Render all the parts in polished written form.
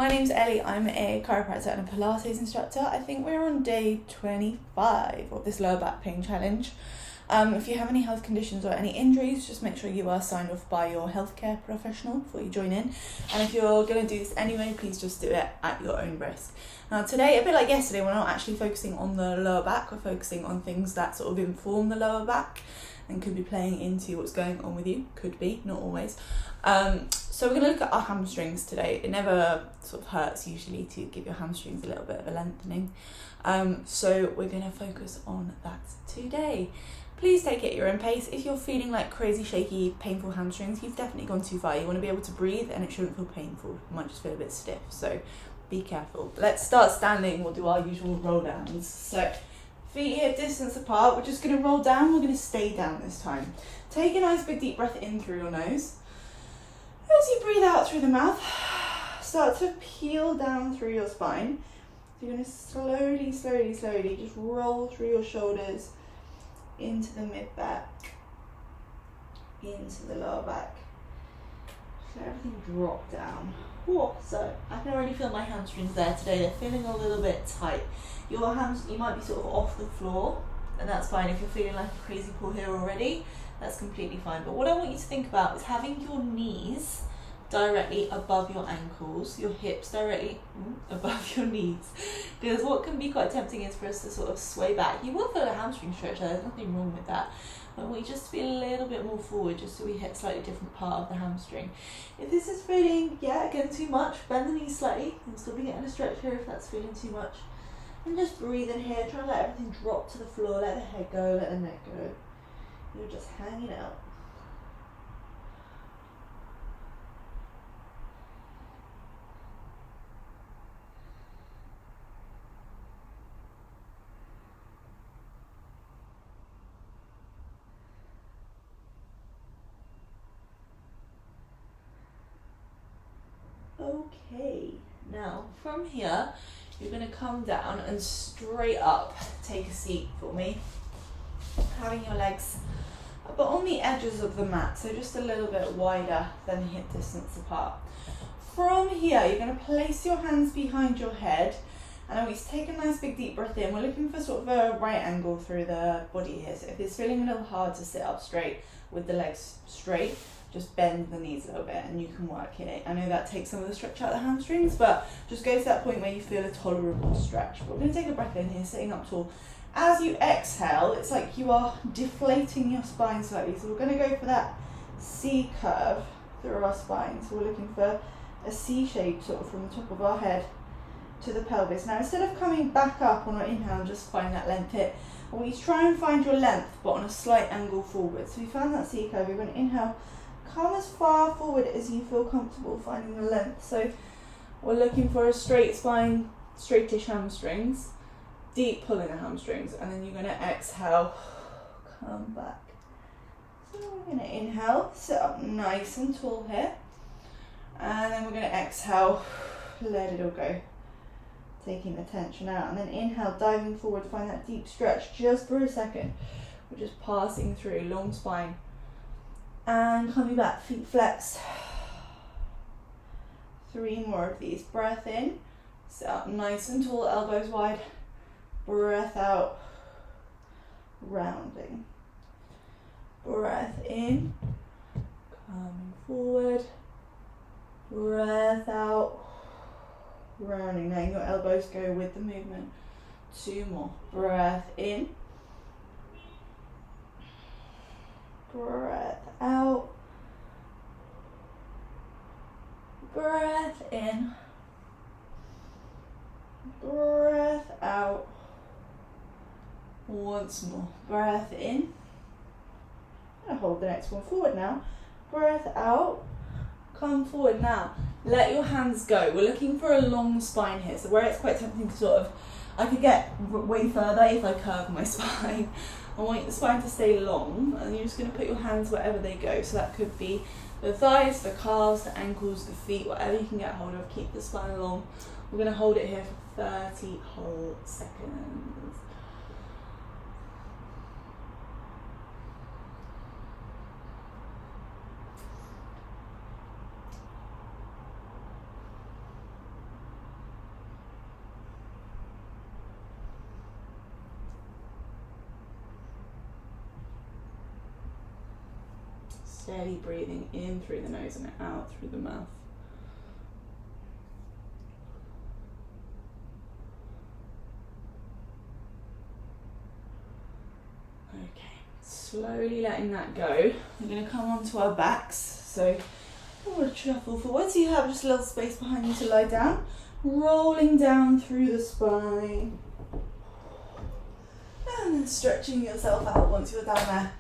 my name's Ellie. I'm a chiropractor and a Pilates instructor. I think we're on day 25 of this lower back pain challenge. If you have any health conditions or any injuries, just make sure you are signed off by your healthcare professional before you join in. And if you're going to do this anyway, please just do it at your own risk. Now today, a bit like yesterday, we're not actually focusing on the lower back, we're focusing on things that sort of inform the lower back and could be playing into what's going on with you. Could be, not always. So we're going to look at our hamstrings today. It never sort of hurts usually to give your hamstrings a little bit of a lengthening. So we're going to focus on that today. Please take it at your own pace. If you're feeling like crazy, shaky, painful hamstrings, you've definitely gone too far. You want to be able to breathe and it shouldn't feel painful. It might just feel a bit stiff, so be careful. Let's start standing. We'll do our usual roll downs. So feet hip distance apart. We're just going to roll down. We're going to stay down this time. Take a nice big deep breath in through your nose. As you breathe out through the mouth, start to peel down through your spine. So you're going to slowly just roll through your shoulders into the mid-back, into the lower back. Let everything drop down. Whoa, so I can already feel my hamstrings there today. They're feeling a little bit tight. Your hands, you might be sort of off the floor, and that's fine. If you're feeling like a crazy pull here already, that's completely fine. But what I want you to think about is having your knees directly above your ankles, your hips directly above your knees. Because what can be quite tempting is for us to sort of sway back. You will feel a hamstring stretch, there's nothing wrong with that. But we just to be a little bit more forward, just so we hit a slightly different part of the hamstring. If this is feeling, again, too much, bend the knees slightly. You can still be getting a stretch here if that's feeling too much. And just breathe in here, try to let everything drop to the floor, let the head go, let the neck go. You're just hanging out. Okay, now from here, you're going to come down and straight up take a seat for me. Having your legs but on the edges of the mat, so just a little bit wider than hip distance apart. From here, you're going to place your hands behind your head, and I want you to take a nice big deep breath in. We're looking for sort of a right angle through the body here, so if it's feeling a little hard to sit up straight with the legs straight, just bend the knees a little bit and you can work it. I know that takes some of the stretch out of the hamstrings, but just go to that point where you feel a tolerable stretch. But we're going to take a breath in here, sitting up tall. As you exhale, it's like you are deflating your spine slightly. So we're going to go for that C curve through our spine. So we're looking for a C shape sort of from the top of our head to the pelvis. Now instead of coming back up on our inhale and just find that length hit, I want you to try and find your length but on a slight angle forward. So we found that C curve, you're going to inhale, come as far forward as you feel comfortable finding the length. So we're looking for a straight spine, straightish hamstrings, deep pull in the hamstrings, and then you're going to exhale, come back. So we're going to inhale, sit up nice and tall here, and then we're going to exhale, let it all go, taking the tension out, and then inhale, diving forward, find that deep stretch just for a second. We're just passing through, long spine, and coming back, feet flexed. 3 more of these. Breath in, sit up nice and tall, elbows wide. Breath out, rounding. Breath in, coming forward. Breath out, rounding. Letting your elbows go with the movement. 2 more. Breath in. Breath out. Breath in. Breath out. Once more. Breath in. And hold the next one forward now. Breath out. Come forward now. Let your hands go. We're looking for a long spine here. So where it's quite tempting to sort of, I could get way further if I curve my spine. I want the spine to stay long, and you're just going to put your hands wherever they go. So that could be the thighs, the calves, the ankles, the feet, whatever you can get hold of. Keep the spine long. We're going to hold it here for 30 whole seconds. Steady breathing in through the nose and out through the mouth. Okay, slowly letting that go. We're going to come onto our backs. So I'm going to shuffle forward so you have just a little space behind you to lie down. Rolling down through the spine. And then stretching yourself out once you're down there.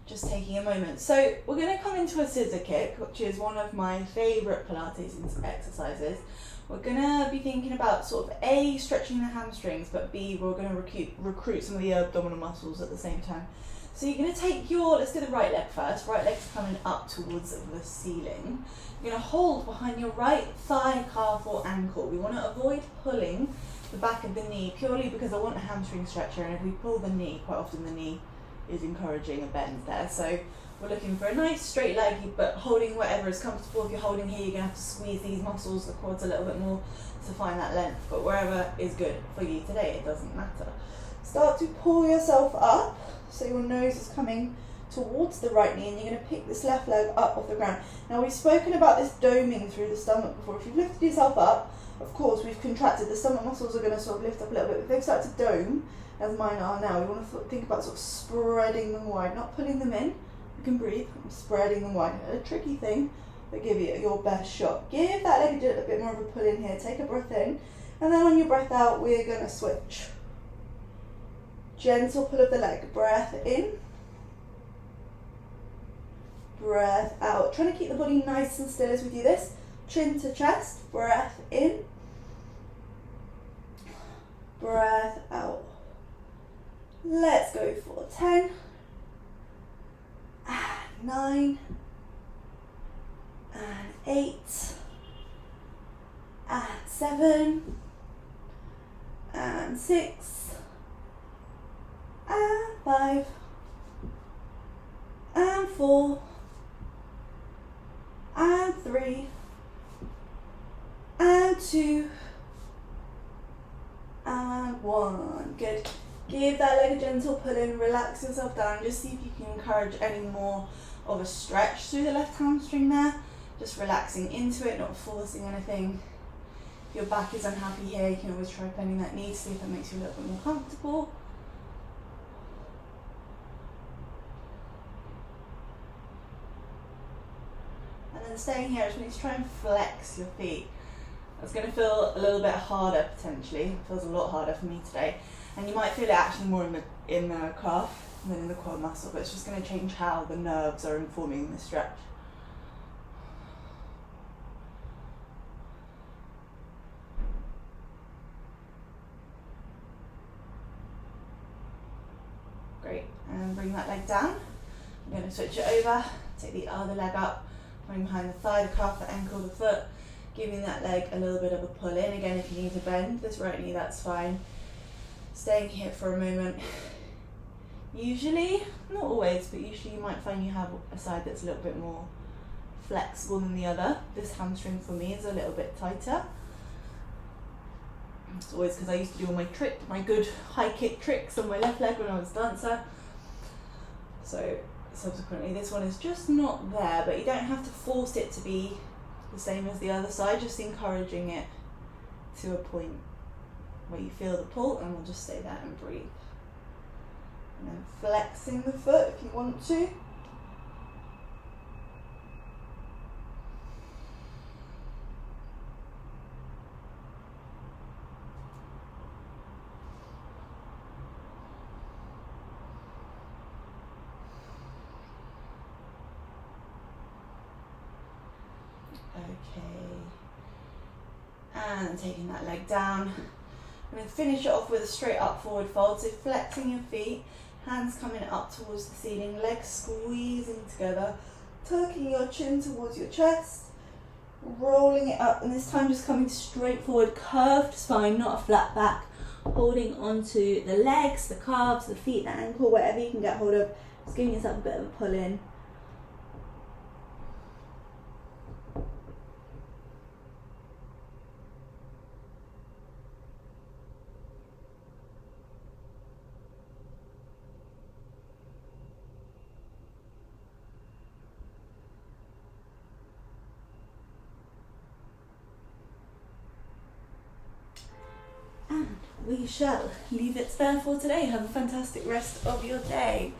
Just taking a moment. So we're going to come into a scissor kick, which is one of my favourite Pilates exercises. We're going to be thinking about sort of A, stretching the hamstrings, but B, we're going to recruit some of the abdominal muscles at the same time. So you're going to take let's do the right leg first. Right leg's coming up towards the ceiling. You're going to hold behind your right thigh, calf or ankle. We want to avoid pulling the back of the knee purely because I want a hamstring stretcher, and if we pull the knee, quite often the knee is encouraging a bend there. So we're looking for a nice straight leg, but holding whatever is comfortable. If you're holding here, you're going to have to squeeze these muscles, the quads a little bit more to find that length, but wherever is good for you today, it doesn't matter. Start to pull yourself up, so your nose is coming towards the right knee, and you're going to pick this left leg up off the ground. Now we've spoken about this doming through the stomach before. If you've lifted yourself up, of course we've contracted, the stomach muscles are going to sort of lift up a little bit. If they've started to dome, as mine are now, we want to think about sort of spreading them wide, not pulling them in. You can breathe, spreading them wide. A tricky thing, but give it your best shot. Give that leg a bit more of a pull in here. Take a breath in, and then on your breath out, we're going to switch. Gentle pull of the leg. Breath in, breath out. Trying to keep the body nice and still as we do this. Chin to chest. Breath in, breath out. Let's go for 10, and 9, and 8, and 7, and 6, and 5, and 4, and 3, and 2, and 1. Good. Give that leg a gentle pull in, relax yourself down, just see if you can encourage any more of a stretch through the left hamstring there. Just relaxing into it, not forcing anything. If your back is unhappy here, you can always try bending that knee to see if that makes you a little bit more comfortable. And then staying here, I just want you to try and flex your feet. That's going to feel a little bit harder potentially. It feels a lot harder for me today. And you might feel it actually more in the calf than in the quad muscle, but it's just going to change how the nerves are informing the stretch. Great, and bring that leg down. I'm going to switch it over, take the other leg up, coming behind the thigh, the calf, the ankle, the foot, giving that leg a little bit of a pull in. Again, if you need to bend this right knee, that's fine. Staying here for a moment. Usually, not always, but usually you might find you have a side that's a little bit more flexible than the other. This hamstring for me is a little bit tighter. It's always because I used to do all my good high kick tricks on my left leg when I was a dancer. So subsequently this one is just not there, but you don't have to force it to be the same as the other side, just encouraging it to a point where you feel the pull, and we'll just stay there and breathe. And then flexing the foot if you want to. Okay. And taking that leg down. I'm going to finish it off with a straight up forward fold. So flexing your feet, hands coming up towards the ceiling, legs squeezing together, tucking your chin towards your chest, rolling it up, and this time just coming straight forward, curved spine, not a flat back, holding onto the legs, the calves, the feet, the ankle, whatever you can get hold of, just giving yourself a bit of a pull in. And we shall leave it there for today. Have a fantastic rest of your day.